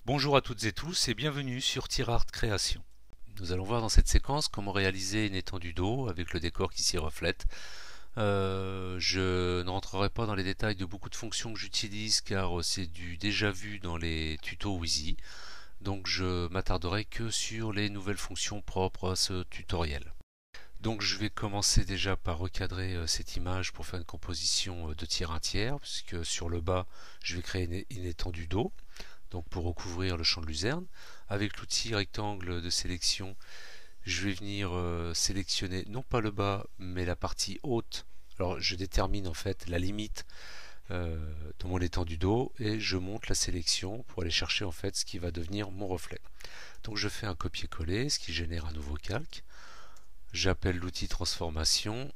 Bonjour à toutes et tous et bienvenue sur TierArt Création. Nous allons voir dans cette séquence comment réaliser une étendue d'eau avec le décor qui s'y reflète. Je ne rentrerai pas dans les détails de beaucoup de fonctions que j'utilise car c'est du déjà vu dans les tutos Wheezy. Donc je m'attarderai que sur les nouvelles fonctions propres à ce tutoriel. Donc je vais commencer déjà par recadrer cette image pour faire une composition de tiers un tiers, puisque sur le bas je vais créer une étendue d'eau, donc pour recouvrir le champ de luzerne. Avec l'outil rectangle de sélection, je vais venir sélectionner non pas le bas, mais la partie haute. Alors je détermine en fait la limite de mon étendue d'eau et je monte la sélection pour aller chercher en fait ce qui va devenir mon reflet. Donc je fais un copier-coller, ce qui génère un nouveau calque. J'appelle l'outil transformation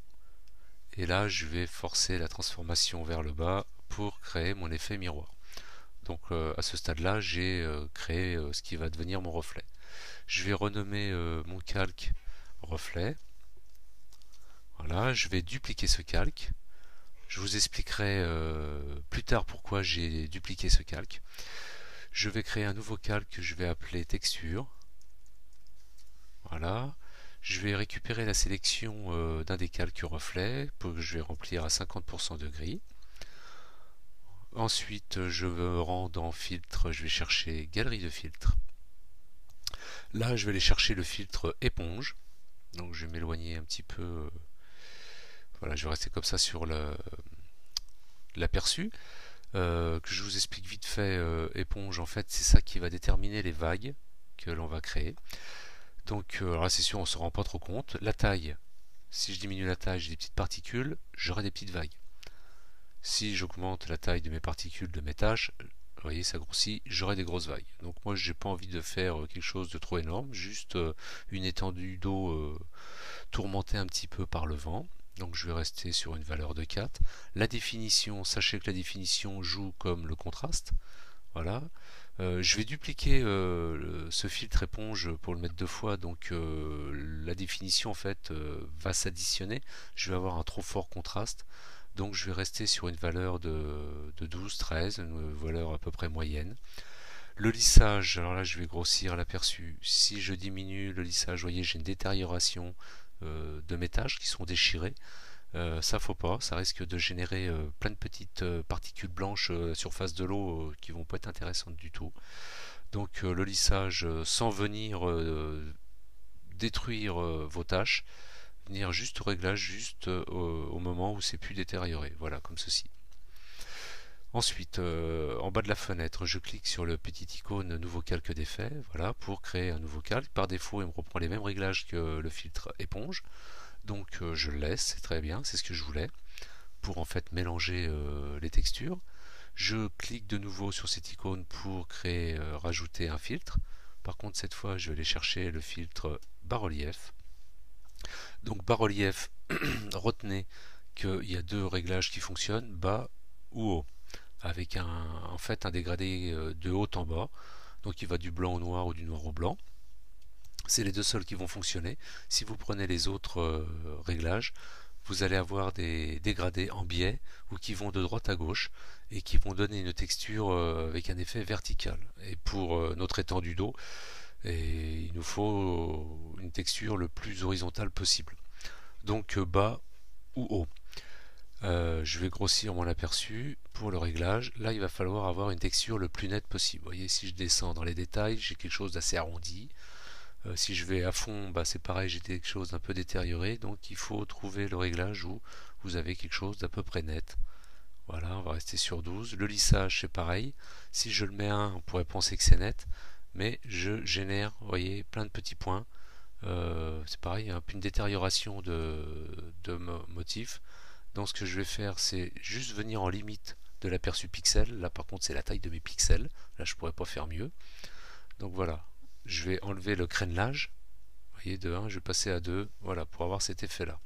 et là je vais forcer la transformation vers le bas pour créer mon effet miroir. Donc à ce stade-là, j'ai créé ce qui va devenir mon reflet. Je vais renommer mon calque reflet. Voilà, je vais dupliquer ce calque. Je vous expliquerai plus tard pourquoi j'ai dupliqué ce calque. Je vais créer un nouveau calque que je vais appeler texture. Voilà. Je vais récupérer la sélection d'un des calques reflets que je vais remplir à 50% de gris. Ensuite, je me rends dans filtre, je vais chercher galerie de filtres. Là, je vais aller chercher le filtre éponge. Donc, je vais m'éloigner un petit peu. Voilà, je vais rester comme ça sur l'aperçu. Que je vous explique vite fait, éponge, en fait, c'est ça qui va déterminer les vagues que l'on va créer. Donc, alors là, c'est sûr, on ne se rend pas trop compte. La taille, si je diminue la taille, j'ai des petites particules, j'aurai des petites vagues. Si j'augmente la taille de mes particules, de mes tâches, vous voyez, ça grossit, j'aurai des grosses vagues. Donc moi, j'ai pas envie de faire quelque chose de trop énorme, juste une étendue d'eau tourmentée un petit peu par le vent. Donc je vais rester sur une valeur de 4. La définition, sachez que la définition joue comme le contraste. Voilà. Je vais dupliquer ce filtre éponge pour le mettre deux fois, donc la définition en fait va s'additionner. Je vais avoir un trop fort contraste, donc je vais rester sur une valeur de 12, 13, une valeur à peu près moyenne. Le lissage, alors là je vais grossir l'aperçu. Si je diminue le lissage, vous voyez j'ai une détérioration de mes tâches qui sont déchirées. Ça faut pas, ça risque de générer plein de petites particules blanches à la surface de l'eau qui vont pas être intéressantes du tout. Donc le lissage sans venir détruire vos tâches, venir juste au réglage, juste au moment où c'est plus détérioré. Voilà, comme ceci. Ensuite, en bas de la fenêtre, je clique sur le petit icône nouveau calque d'effet, voilà, pour créer un nouveau calque. Par défaut, il me reprend les mêmes réglages que le filtre éponge. Donc je le laisse, c'est très bien, c'est ce que je voulais, pour en fait mélanger les textures. Je clique de nouveau sur cette icône pour créer, rajouter un filtre. Par contre, cette fois, je vais aller chercher le filtre bas-relief. Donc bas-relief, retenez qu'il y a deux réglages qui fonctionnent, bas ou haut, avec en fait un dégradé de haut en bas. Donc il va du blanc au noir ou du noir au blanc. C'est les deux seuls qui vont fonctionner. Si vous prenez les autres réglages, vous allez avoir des dégradés en biais ou qui vont de droite à gauche et qui vont donner une texture avec un effet vertical. Et pour notre étendue d'eau, il nous faut une texture le plus horizontale possible. Donc bas ou haut. Je vais grossir mon aperçu pour le réglage. Là, il va falloir avoir une texture le plus nette possible. Vous voyez, si je descends dans les détails, j'ai quelque chose d'assez arrondi. Si je vais à fond, bah, c'est pareil, j'ai quelque chose d'un peu détérioré. Donc il faut trouver le réglage où vous avez quelque chose d'à peu près net. Voilà, on va rester sur 12. Le lissage, c'est pareil. Si je le mets à 1, on pourrait penser que c'est net. Mais je génère, vous voyez, plein de petits points. C'est pareil, un peu une détérioration de motifs. Donc ce que je vais faire, c'est juste venir en limite de l'aperçu pixel. Là par contre c'est la taille de mes pixels. Là je pourrais pas faire mieux. Donc voilà, je vais enlever le crénelage. Vous voyez, de 1, je vais passer à 2. Voilà, pour avoir cet effet là.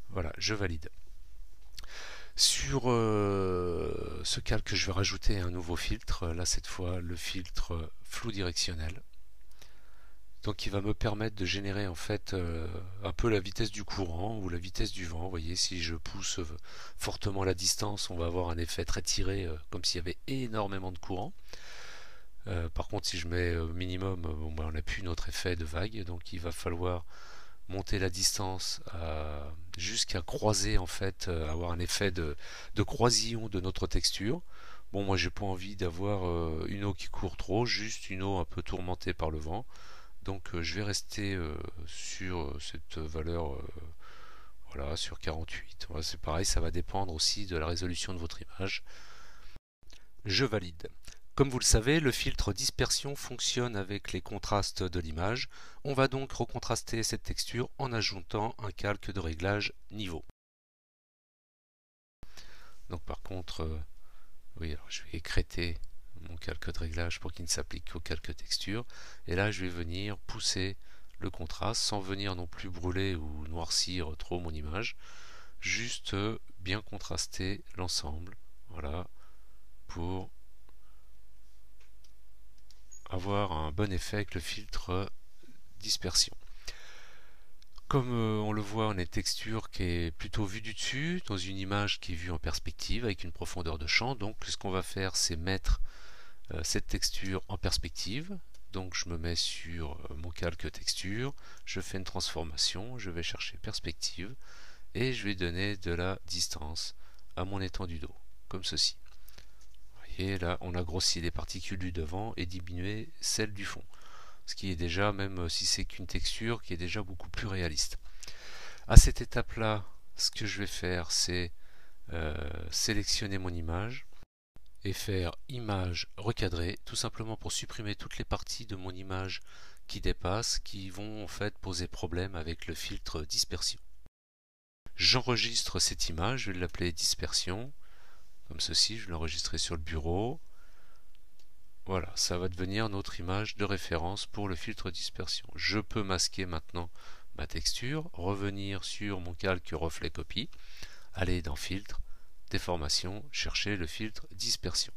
Voilà, je valide. Sur ce calque, je vais rajouter un nouveau filtre. Là cette fois le filtre flou directionnel. Donc il va me permettre de générer en fait un peu la vitesse du courant ou la vitesse du vent. Vous voyez, si je pousse fortement la distance, on va avoir un effet très tiré, comme s'il y avait énormément de courant. Par contre, si je mets minimum, bon, ben, on n'a plus notre effet de vague, donc il va falloir monter la distance jusqu'à croiser, en fait, avoir un effet de croisillon de notre texture. Bon, moi j'ai pas envie d'avoir une eau qui court trop, juste une eau un peu tourmentée par le vent. Donc je vais rester sur cette valeur, voilà, sur 48. Voilà, c'est pareil, ça va dépendre aussi de la résolution de votre image. Je valide. Comme vous le savez, le filtre dispersion fonctionne avec les contrastes de l'image. On va donc recontraster cette texture en ajoutant un calque de réglage niveau. Donc par contre, oui, alors je vais écrêter mon calque de réglage pour qu'il ne s'applique qu'au calque texture. Et là, je vais venir pousser le contraste sans venir non plus brûler ou noircir trop mon image. Juste bien contraster l'ensemble. Voilà, pour avoir un bon effet avec le filtre dispersion. Comme on le voit, on a une texture qui est plutôt vue du dessus, dans une image qui est vue en perspective avec une profondeur de champ. Donc ce qu'on va faire, c'est mettre cette texture en perspective. Donc je me mets sur mon calque texture, je fais une transformation, je vais chercher perspective et je vais donner de la distance à mon étendue d'eau, comme ceci. Vous voyez, là on a grossi les particules du devant et diminué celles du fond. Ce qui est déjà, même si c'est qu'une texture, qui est déjà beaucoup plus réaliste. À cette étape-là, ce que je vais faire, c'est sélectionner mon image et faire image recadrée, tout simplement pour supprimer toutes les parties de mon image qui dépassent, qui vont en fait poser problème avec le filtre dispersion. J'enregistre cette image, je vais l'appeler dispersion, comme ceci, je vais l'enregistrer sur le bureau. Voilà, ça va devenir notre image de référence pour le filtre dispersion. Je peux masquer maintenant ma texture, revenir sur mon calque reflet copie, aller dans filtre, déformation, chercher le filtre dispersion.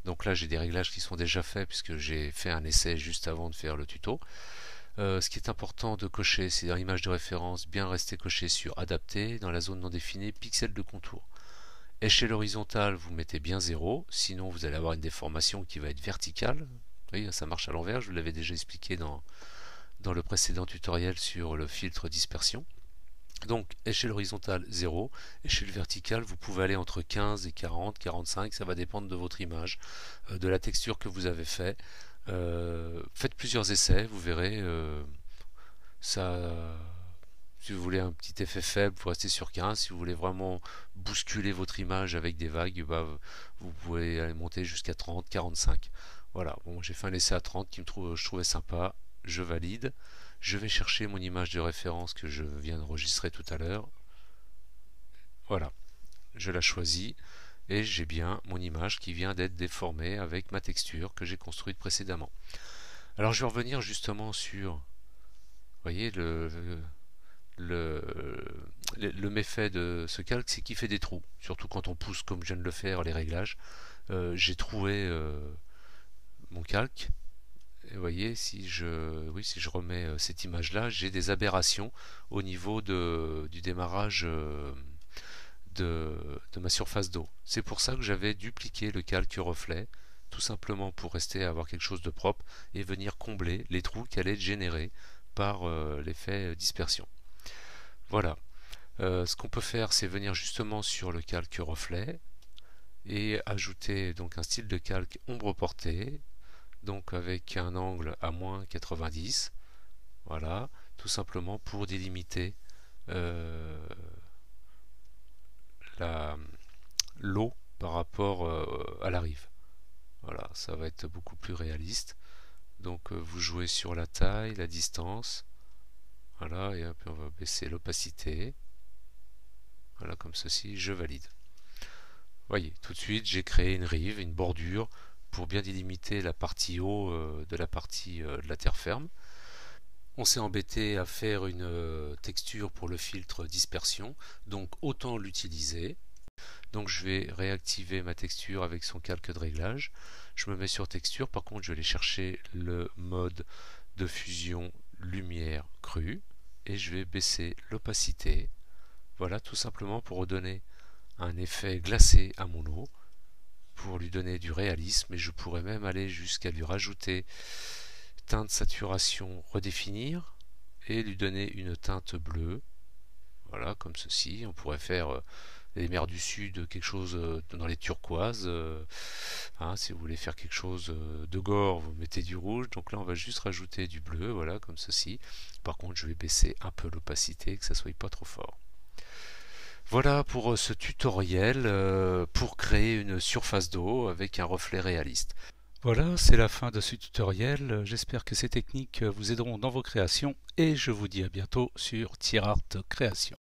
Donc là j'ai des réglages qui sont déjà faits puisque j'ai fait un essai juste avant de faire le tuto. Ce qui est important de cocher, c'est dans l'image de référence, bien rester coché sur adapter, dans la zone non définie, pixel de contour. Échelle horizontale, vous mettez bien 0, sinon vous allez avoir une déformation qui va être verticale. Oui, ça marche à l'envers, je vous l'avais déjà expliqué dans le précédent tutoriel sur le filtre dispersion. Donc échelle horizontale 0, échelle verticale vous pouvez aller entre 15 et 40, 45, ça va dépendre de votre image, de la texture que vous avez fait. Faites plusieurs essais, vous verrez, ça, si vous voulez un petit effet faible, vous restez sur 15. Si vous voulez vraiment bousculer votre image avec des vagues, bah, vous pouvez aller monter jusqu'à 30, 45. Voilà, bon, j'ai fait un essai à 30 je trouvais sympa. Je valide. Je vais chercher mon image de référence que je viens d'enregistrer tout à l'heure. Voilà, je la choisis et j'ai bien mon image qui vient d'être déformée avec ma texture que j'ai construite précédemment. Alors je vais revenir justement sur, vous voyez, le, le méfait de ce calque, c'est qu'il fait des trous, surtout quand on pousse comme je viens de le faire les réglages. J'ai troué mon calque. Et vous voyez, si je remets cette image-là, j'ai des aberrations au niveau du démarrage de ma surface d'eau. C'est pour ça que j'avais dupliqué le calque reflet, tout simplement pour rester à avoir quelque chose de propre et venir combler les trous qui allaient être générés par l'effet dispersion. Voilà. Ce qu'on peut faire, c'est venir justement sur le calque reflet et ajouter donc un style de calque ombre portée, donc avec un angle à moins 90. Voilà, tout simplement pour délimiter euh, l'eau par rapport à la rive. Voilà, ça va être beaucoup plus réaliste. Donc vous jouez sur la taille, la distance. Voilà, et puis on va baisser l'opacité. Voilà, comme ceci, je valide. Voyez, tout de suite, j'ai créé une rive, une bordure pour bien délimiter la partie haut de la partie de la terre ferme. On s'est embêté à faire une texture pour le filtre dispersion, donc autant l'utiliser. Donc je vais réactiver ma texture avec son calque de réglage. Je me mets sur texture, par contre je vais aller chercher le mode de fusion lumière crue et je vais baisser l'opacité. Voilà, tout simplement pour redonner un effet glacé à mon eau, pour lui donner du réalisme, et je pourrais même aller jusqu'à lui rajouter teinte saturation redéfinir et lui donner une teinte bleue. Voilà, comme ceci. On pourrait faire les mers du sud, quelque chose dans les turquoises. Si vous voulez faire quelque chose de gore, vous mettez du rouge. Donc là, on va juste rajouter du bleu, voilà, comme ceci. Par contre, je vais baisser un peu l'opacité, que ça soit pas trop fort. Voilà pour ce tutoriel pour créer une surface d'eau avec un reflet réaliste. Voilà, c'est la fin de ce tutoriel. J'espère que ces techniques vous aideront dans vos créations et je vous dis à bientôt sur TierArt Création.